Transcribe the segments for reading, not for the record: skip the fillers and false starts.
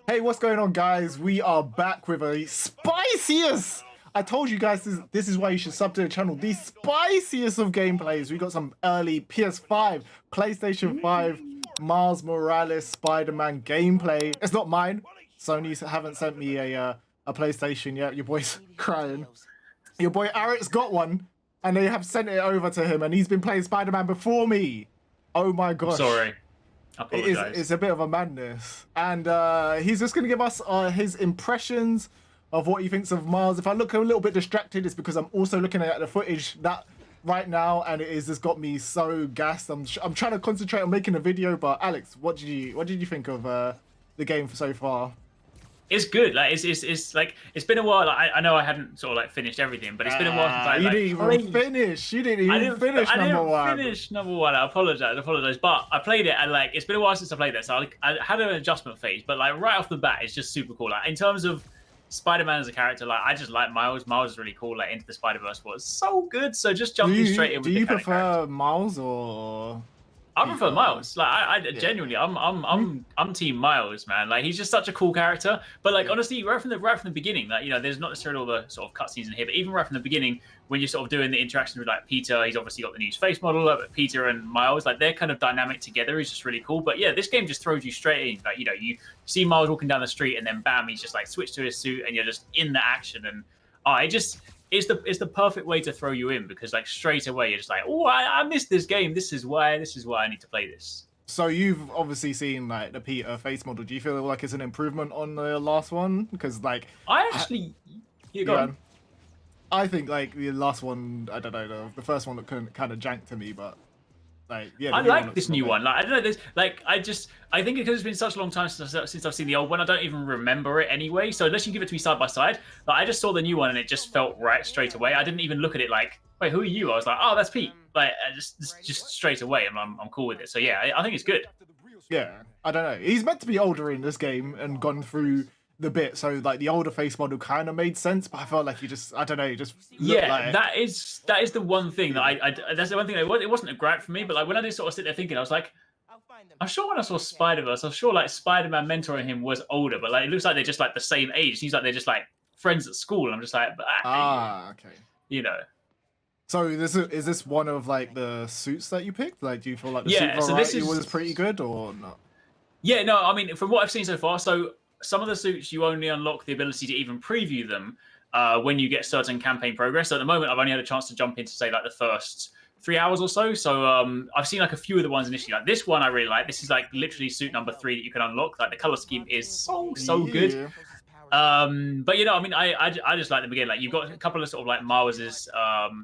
Hey, what's going on, guys? We are back with a spiciest. I told you guys this is why you should sub to the channel. The spiciest of gameplays. We got some early PS5, PlayStation 5, Miles Morales, Spider-Man gameplay. It's not mine. Sony haven't sent me a PlayStation yet. Your boy's crying. Your boy Arit's got one, and they have sent it over to him, and he's been playing Spider-Man before me. Oh my gosh. Sorry. I apologize. It's a bit of a madness. And he's just going to give us his impressions of what he thinks of Miles. If I look a little bit distracted, it's because I'm also looking at the footage that right now, and it has just got me so gassed. I'm trying to concentrate on making a video, but Alex, what did you think of the game so far? It's good. Like it's like it's been a while. Like, I know I hadn't sort of like finished everything, but it's been a while since I you didn't even finish. You didn't even finish number one. I didn't finish number one. I apologize. But I played it, and like it's been a while since I played that, so I had an adjustment phase. But like right off the bat, it's just super cool. Like in terms of Spider-Man as a character, like I just like Miles. Miles is really cool. Like Into the Spider-Verse was so good. So just jumping straight in. Do you prefer Miles or? I prefer Miles. Like I genuinely, I'm Team Miles, man. Like he's just such a cool character. But like honestly, right from the beginning, like there's not necessarily all the sort of cutscenes in here, but even right from the beginning, when you're sort of doing the interactions with like Peter, he's obviously got the new face model. But Peter and Miles, like they're kind of dynamic together. Is just really cool. But yeah, this game just throws you straight in. Like you see Miles walking down the street, and then bam, he's just like switched to his suit, and you're just in the action. And it's the perfect way to throw you in because like straight away you're just like, oh, I missed this game. This is why I need to play this. So you've obviously seen like the Peter face model. Do you feel like it's an improvement on the last one? Because like I actually, I think like the last one, I don't know, the first one looked kind of jank to me, but like I like this new one. Like I don't know, this like I think because it's been such a long time since I've seen the old one, I don't even remember it anyway. So unless you give it to me side by side, like I just saw the new one and it just felt right straight away. I didn't even look at it like, wait, who are you? I was like, oh, that's Pete. Like just straight away, and I'm cool with it. So yeah, I think it's good. Yeah, I don't know. He's meant to be older in this game and gone through the bit, so like the older face model kind of made sense, but I felt like I don't know, you just that is the one thing that I that's the one thing that it wasn't a gripe for me, but like when I did sort of sit there thinking, I was like, I'm sure when I saw Spider-Verse, I'm sure like Spider-Man mentoring him was older, but like it looks like they're just like the same age. It seems like they're just like friends at school, and I'm just like, okay. So is this one of like the suits that you picked? Like, do you feel like the suit variety was pretty good or not? Yeah, no, I mean from what I've seen so far, so some of the suits you only unlock the ability to even preview them when you get certain campaign progress. So at the moment, I've only had a chance to jump into say like the first 3 hours or so. So I've seen like a few of the ones initially. Like this one, I really like. This is like literally suit number 3 that you can unlock. Like the color scheme is so good. But I mean, I just like them again. Like you've got a couple of sort of like Miles's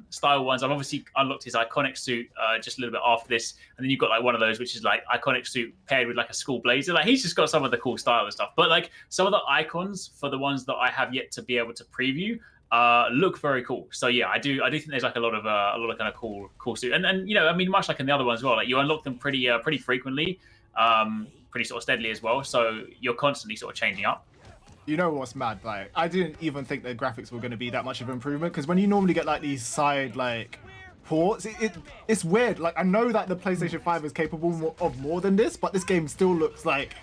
style ones. I've obviously unlocked his iconic suit just a little bit after this, and then you've got like one of those which is like iconic suit paired with like a school blazer. Like he's just got some of the cool style and stuff. But like some of the icons for the ones that I have yet to be able to preview look very cool. So yeah, I do think there's like a lot of kind of cool suit. And I mean, much like in the other ones as well, like you unlock them pretty frequently, pretty sort of steadily as well. So you're constantly sort of changing up. You know what's mad? Like, I didn't even think the graphics were going to be that much of an improvement, because when you normally get like these side like ports, it's weird. Like, I know that the PlayStation 5 is capable of more than this, but this game still looks like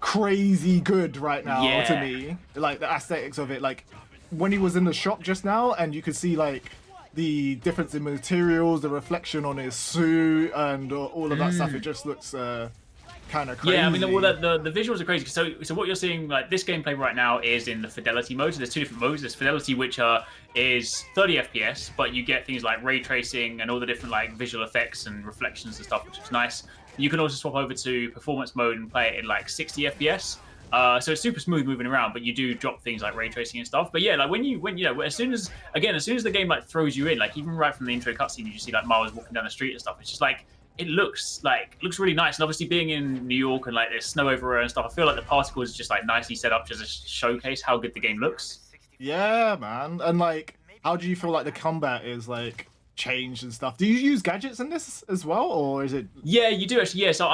crazy good right now to me. Like the aesthetics of it, like when he was in the shop just now, and you could see like the difference in materials, the reflection on his suit, and all of that stuff. It just looks kind of crazy. Yeah, I mean, the visuals are crazy. So what you're seeing, like this gameplay right now, is in the Fidelity mode. So there's 2 different modes. There's Fidelity, which is 30 FPS, but you get things like ray tracing and all the different like visual effects and reflections and stuff, which is nice. You can also swap over to Performance mode and play it in like 60 FPS. So it's super smooth moving around, but you do drop things like ray tracing and stuff. But yeah, like when as soon as the game like throws you in, like even right from the intro cutscene, you just see like Miles walking down the street and stuff. It's just like it looks really nice. And obviously being in New York and like there's snow everywhere and stuff, I feel like the particles are just like nicely set up just to showcase how good the game looks. Yeah, man. And like, how do you feel like the combat is like changed and stuff. Do you use gadgets in this as well, or is it? Yeah, you do actually. Yeah, so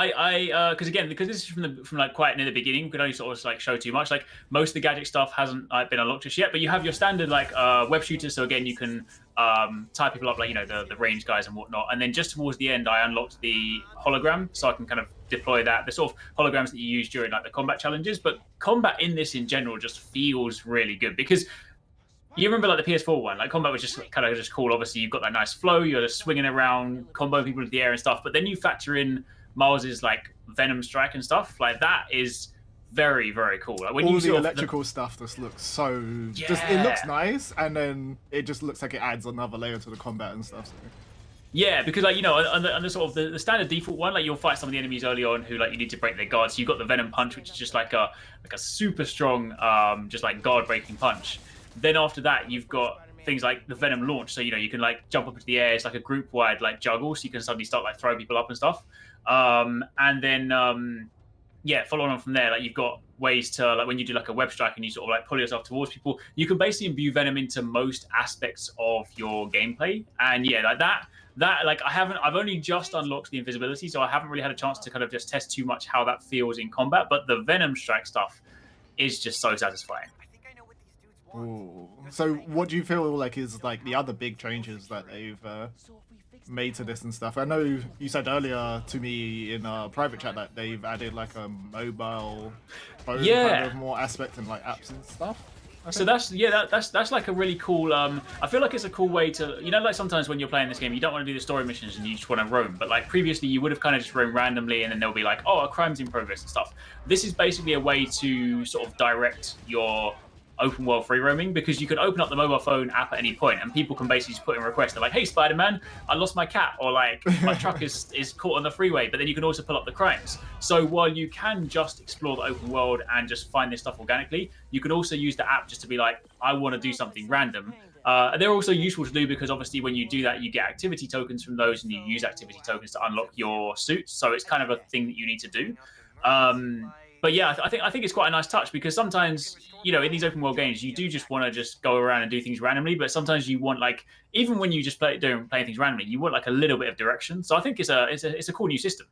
because because this is from like quite near the beginning, we can only sort of like show too much. Like most of the gadget stuff hasn't been unlocked just yet, but you have your standard like web shooters. So again, you can tie people up like the range guys and whatnot. And then just towards the end, I unlocked the hologram, so I can kind of deploy the sort of holograms that you use during like the combat challenges. But combat in this in general just feels really good because you remember like the PS4 one, like combat was just kind of just cool. Obviously, you've got that nice flow. You're just swinging around, comboing people into the air and stuff. But then you factor in Miles's like Venom strike and stuff. Like that is very, very cool. Like when all you the electrical stuff just looks so. Yeah. Just it looks nice, and then it just looks like it adds another layer to the combat and stuff. So. Yeah, because like on the sort of the standard default one, like you'll fight some of the enemies early on who like you need to break their guard. So you've got the Venom Punch, which is just like a super strong, just like guard breaking punch. Then after that, you've got things like the Venom Launch. So, you can like jump up into the air. It's like a group wide like juggle. So you can suddenly start like throwing people up and stuff. And then, following on from there, like you've got ways to like when you do like a web strike and you sort of like pull yourself towards people, you can basically imbue Venom into most aspects of your gameplay. And yeah, like that like I've only just unlocked the invisibility. So I haven't really had a chance to kind of just test too much how that feels in combat. But the Venom strike stuff is just so satisfying. Ooh. So what do you feel like is like the other big changes that they've made to this and stuff? I know you said earlier to me in a private chat that they've added like a mobile phone kind of more aspect and like apps and stuff. So that's like a really cool. I feel like it's a cool way to like sometimes when you're playing this game you don't want to do the story missions and you just want to roam. But like previously you would have kind of just roamed randomly and then there'll be like a crime's in progress and stuff. This is basically a way to sort of direct your open world free roaming because you can open up the mobile phone app at any point and people can basically just put in requests. They're like, hey Spider-Man, I lost my cat, or like my truck is caught on the freeway. But then you can also pull up the crimes. So while you can just explore the open world and just find this stuff organically, you can also use the app just to be like, I want to do something random. They're also useful to do because obviously when you do that you get activity tokens from those and you use activity tokens to unlock your suits. So it's kind of a thing that you need to do. But yeah, I think it's quite a nice touch because sometimes, in these open world games, you do just want to just go around and do things randomly. But sometimes you want like, even when you just playing things randomly, you want like a little bit of direction. So I think it's a cool new system.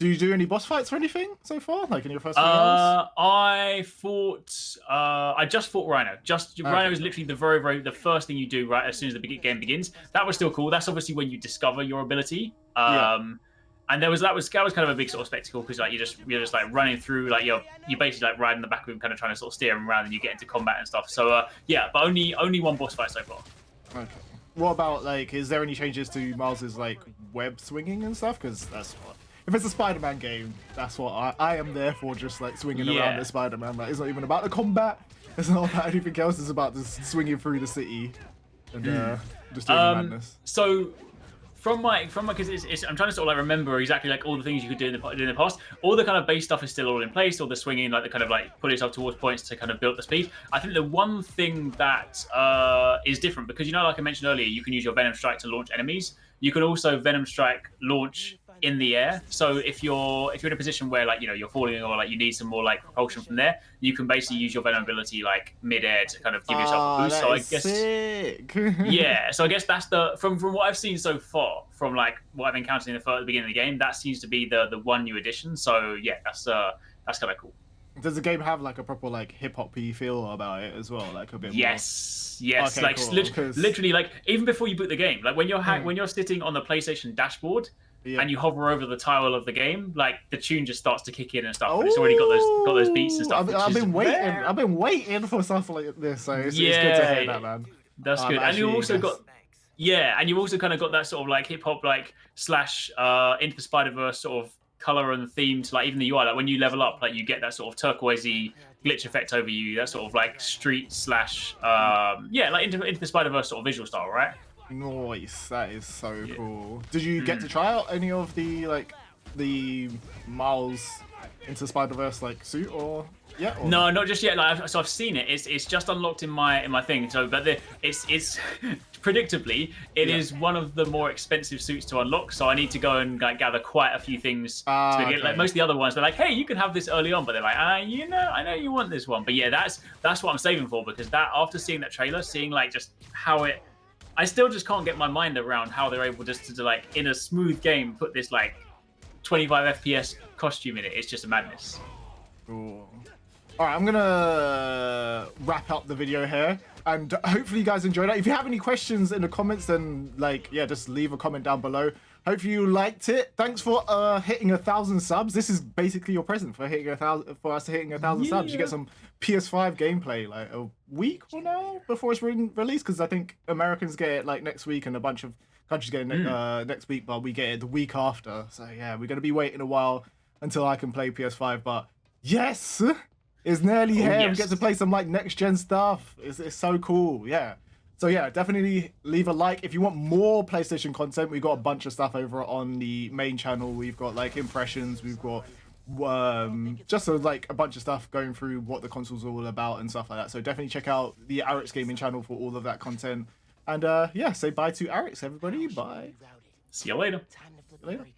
Do you do any boss fights or anything so far, like in your first few hours? I just fought Rhino. Rhino is literally the first thing you do right as soon as the game begins. That was still cool. That's obviously when you discover your ability. And that was kind of a big sort of spectacle because like you're just like running through, like you're basically like riding the back of him, kind of trying to sort of steer him around, and you get into combat and stuff. So but only one boss fight so far. Okay. What about like, is there any changes to Miles's like web swinging and stuff? Because that's what, if it's a Spider-Man game, that's what I am there for, just like swinging around the Spider-Man. Like it's not even about the combat. It's not about anything else. It's about just swinging through the city and just doing madness. So. From my, because I'm trying to sort of like remember exactly like all the things you could do in the past. All the kind of base stuff is still all in place. All the swinging, like the kind of like pull yourself towards points to kind of build the speed. I think the one thing that is different because like I mentioned earlier, you can use your Venom Strike to launch enemies. You can also Venom Strike launch in the air. So if you're in a position where like you're falling or like you need some more like propulsion from there, you can basically use your Venom ability like mid-air to kind of give yourself a boost. So I guess sick. so I guess that's the from what I've seen so far, from like what I've encountered at the beginning of the game, that seems to be the one new addition. So yeah, that's kind of cool. Does the game have like a proper like hip hop-y feel about it as well, like a bit more? Yes, okay, like cool. literally like even before you boot the game, like when you're sitting on the PlayStation dashboard and you hover over the tile of the game, like the tune just starts to kick in and stuff. And it's already got those beats and stuff. I've been waiting for stuff like this, so it's good to hear that, man. That's good. And you also got and you've also kind of got that sort of like hip hop like slash Into the Spider-Verse sort of color and theme to like even the UI. Like when you level up, like you get that sort of turquoisey glitch effect over you. That sort of like street slash like into the Spider-Verse sort of visual style, right? Nice. That is so cool. Did you get to try out any of the like the Miles Into Spider-Verse like suit or? Yeah. Or... No, not just yet. Like, so I've seen it. It's just unlocked in my thing. So, but it's predictably it is one of the more expensive suits to unlock. So I need to go and like gather quite a few things. Okay. Like most of the other ones, they're like, hey, you can have this early on, but they're like, I know you want this one. But yeah, that's what I'm saving for because that after seeing that trailer, seeing like just how it I still just can't get my mind around how they're able just to like in a smooth game put this like 25 FPS costume in it. It's just a madness. Cool. All right, I'm gonna wrap up the video here, and hopefully you guys enjoyed that. If you have any questions in the comments, then like, yeah, just leave a comment down below. Hopefully you liked it. Thanks for hitting 1,000 subs. This is basically your present for hitting 1,000, for us hitting 1,000 subs. You get some PS5 gameplay like a week or now before it's released, because I think Americans get it like next week and a bunch of countries get it next week, but we get it the week after. So yeah, we're gonna be waiting a while until I can play PS5. But yes, it's nearly here. Yes. We get to play some like next gen stuff. It's so cool. Yeah. So yeah, definitely leave a like if you want more PlayStation content. We've got a bunch of stuff over on the main channel. We've got like impressions. We've got just like a bunch of stuff going through what the console's all about and stuff like that. So definitely check out the Arix Gaming channel for all of that content. And yeah, say bye to Arix, everybody. Bye. See you later. Later.